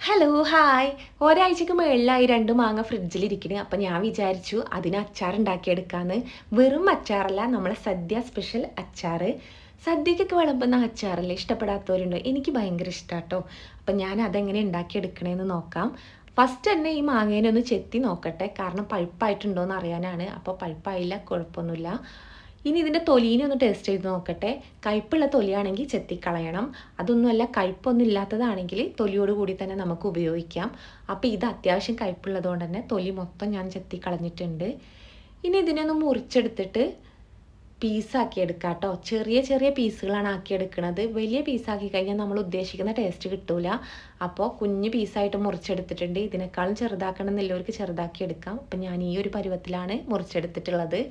Hello hi. ഒരാഴ്ചക്ക് മുകളിലായി 2 മാങ്ങ ഫ്രിഡ്ജിലിരിക്കണ്. അപ്പം ഞാൻ വിചാരിച്ചു അതിന് അച്ചാർ ഉണ്ടാക്കിയെടുക്കാന്ന്. വെറും അച്ചാറല്ല, നമ്മളെ സദ്യ സ്പെഷ്യൽ അച്ചാർ. സദ്യക്കൊക്കെ വിളമ്പുന്ന അച്ചാറല്ലേ, ഇഷ്ടപ്പെടാത്തവരുണ്ടോ? എനിക്ക് ഭയങ്കര ഇഷ്ടാട്ടോ. അപ്പം ഞാൻ അതെങ്ങനെ ഉണ്ടാക്കിയെടുക്കണേന്ന് നോക്കാം. ഫസ്റ്റ് തന്നെ ഈ മാങ്ങേനെ ഒന്ന് ചെത്തി നോക്കട്ടെ, കാരണം പഴുപ്പായിട്ടുണ്ടോ എന്ന് അറിയാനാണ്. അപ്പോൾ പഴുപ്പായില്ല, കുഴപ്പമൊന്നുമില്ല. ഇനി ഇതിൻ്റെ തൊലീനെ ഒന്ന് ടേസ്റ്റ് ചെയ്ത് നോക്കട്ടെ. കയ്പുള്ള തൊലിയാണെങ്കിൽ ചെത്തിക്കളയണം. അതൊന്നുമല്ല, കയ്പൊന്നും ഇല്ലാത്തതാണെങ്കിൽ തൊലിയോട് കൂടി തന്നെ നമുക്ക് ഉപയോഗിക്കാം. അപ്പോൾ ഇത് അത്യാവശ്യം കയ്പുള്ളത് കൊണ്ട് തന്നെ തൊലി മൊത്തം ഞാൻ ചെത്തിക്കളഞ്ഞിട്ടുണ്ട്. ഇനി ഇതിനെ ഒന്ന് മുറിച്ചെടുത്തിട്ട് പീസാക്കി എടുക്കാം കേട്ടോ. ചെറിയ ചെറിയ പീസുകളാണ് ആക്കിയെടുക്കുന്നത്. വലിയ പീസാക്കി കഴിഞ്ഞാൽ നമ്മൾ ഉദ്ദേശിക്കുന്ന ടേസ്റ്റ് കിട്ടൂല. അപ്പോൾ കുഞ്ഞ് പീസായിട്ട് മുറിച്ചെടുത്തിട്ടുണ്ട്. ഇതിനേക്കാളും ചെറുതാക്കണം എന്നുള്ളവർക്ക് ചെറുതാക്കി എടുക്കാം. അപ്പം ഞാൻ ഈ ഒരു പരുവത്തിലാണ് മുറിച്ചെടുത്തിട്ടുള്ളത്.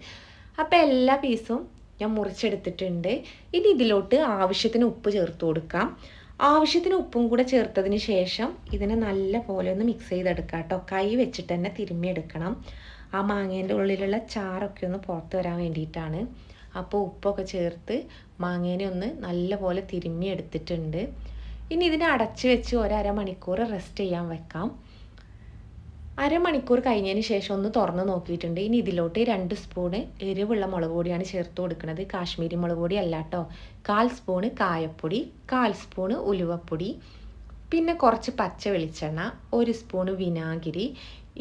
അപ്പോൾ എല്ലാ പീസും ഞാൻ മുറിച്ചെടുത്തിട്ടുണ്ട്. ഇനി ഇതിലോട്ട് ആവശ്യത്തിന് ഉപ്പ് ചേർത്ത് കൊടുക്കാം. ആവശ്യത്തിന് ഉപ്പും കൂടെ ചേർത്തതിന് ശേഷം ഇതിനെ നല്ല പോലെ ഒന്ന് മിക്സ് ചെയ്തെടുക്കാം കേട്ടോ. കൈ വെച്ചിട്ട് തന്നെ തിരുമ്മിയെടുക്കണം. ആ മാങ്ങേൻ്റെ ഉള്ളിലുള്ള ചാറൊക്കെ ഒന്ന് പുറത്ത് വരാൻ വേണ്ടിയിട്ടാണ്. അപ്പോൾ ഉപ്പൊക്കെ ചേർത്ത് മാങ്ങേനെ ഒന്ന് നല്ല പോലെ തിരുമ്മി എടുത്തിട്ടുണ്ട്. ഇനി ഇതിനെ അടച്ച് വെച്ച് അരമണിക്കൂർ റെസ്റ്റ് ചെയ്യാൻ വെക്കാം. അരമണിക്കൂർ കഴിഞ്ഞതിന് ശേഷം ഒന്ന് തുറന്ന് നോക്കിയിട്ടുണ്ട്. ഇനി ഇതിലോട്ട് 2 സ്പൂണ് എരിവുള്ള മുളക് പൊടിയാണ് ചേർത്ത് കൊടുക്കുന്നത്. കാശ്മീരി മുളക് പൊടി അല്ല കേട്ടോ. 1/4 സ്പൂണ് കായപ്പൊടി, 1/4 സ്പൂണ് ഉലുവപ്പൊടി, പിന്നെ കുറച്ച് പച്ച വെളിച്ചെണ്ണ, 1 സ്പൂണ് വിനാഗിരി.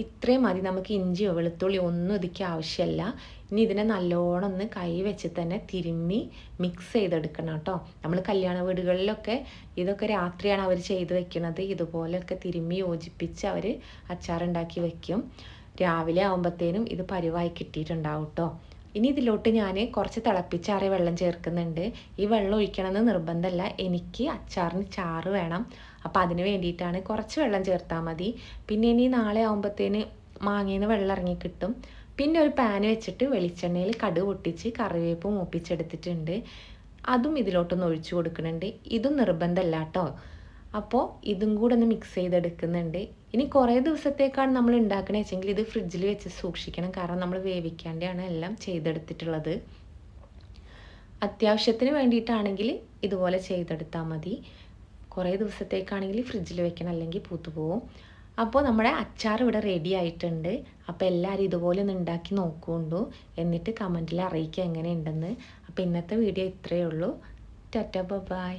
ഇത്രയും മതി. നമുക്ക് ഇഞ്ചിയോ വെളുത്തുള്ളി ഒന്നും ഇതിക്ക് ആവശ്യമില്ല. ഇനി ഇതിനെ നല്ലോണം ഒന്ന് കൈ വെച്ച് തന്നെ തിരുമ്മി മിക്സ് ചെയ്തെടുക്കണം കേട്ടോ. നമ്മൾ കല്യാണ വീടുകളിലൊക്കെ ഇതൊക്കെ രാത്രിയാണ് അവർ ചെയ്ത് വെക്കുന്നത്. ഇതുപോലെയൊക്കെ തിരുമ്മി യോജിപ്പിച്ച് അവർ അച്ചാറുണ്ടാക്കി വെക്കും. രാവിലെ ആകുമ്പോഴത്തേനും ഇത് പരുവായി കിട്ടിയിട്ടുണ്ടാവും കേട്ടോ. ഇനി ഇതിലോട്ട് ഞാൻ കുറച്ച് തിളപ്പിച്ചാറിയ വെള്ളം ചേർക്കുന്നുണ്ട്. ഈ വെള്ളം ഒഴിക്കണമെന്ന് നിർബന്ധമല്ല, എനിക്ക് അച്ചാറിന് ചാറ് വേണം. അപ്പോൾ അതിന് വേണ്ടിയിട്ടാണ്. കുറച്ച് വെള്ളം ചേർത്താൽ മതി. പിന്നെ ഇനി നാളെ ആകുമ്പോഴത്തേന് മാങ്ങയിൽ നിന്ന് വെള്ളം ഇറങ്ങി കിട്ടും. പിന്നെ ഒരു പാൻ വെച്ചിട്ട് വെളിച്ചെണ്ണയിൽ കടുക് പൊട്ടിച്ച് കറിവേപ്പ് മൂപ്പിച്ചെടുത്തിട്ടുണ്ട്. അതും ഇതിലോട്ടൊന്ന് ഒഴിച്ചു കൊടുക്കുന്നുണ്ട്. ഇതും നിർബന്ധമല്ല കേട്ടോ. അപ്പോൾ ഇതും കൂടെ ഒന്ന് മിക്സ് ചെയ്തെടുക്കുന്നുണ്ട്. ഇനി കുറേ ദിവസത്തേക്കാണ് നമ്മൾ ഉണ്ടാക്കണത് വെച്ചെങ്കിൽ ഇത് ഫ്രിഡ്ജിൽ വെച്ച് സൂക്ഷിക്കണം. കാരണം നമ്മൾ വേവിക്കാണ്ടാണ് എല്ലാം ചെയ്തെടുത്തിട്ടുള്ളത്. അത്യാവശ്യത്തിന് വേണ്ടിയിട്ടാണെങ്കിൽ ഇതുപോലെ ചെയ്തെടുത്താൽ മതി. കുറേ ദിവസത്തേക്കാണെങ്കിൽ ഫ്രിഡ്ജിൽ വെക്കണം, അല്ലെങ്കിൽ പൂത്തുപോകും. അപ്പോൾ നമ്മുടെ അച്ചാർ ഇവിടെ റെഡി ആയിട്ടുണ്ട്. അപ്പോൾ എല്ലാവരും ഇതുപോലെ ഒന്ന് ഉണ്ടാക്കി നോക്കുകൊണ്ടു. എന്നിട്ട് കമൻറ്റിൽ അറിയിക്കുക എങ്ങനെയുണ്ടെന്ന്. അപ്പോൾ ഇന്നത്തെ വീഡിയോ ഇത്രയേ ഉള്ളൂ. Tata bye.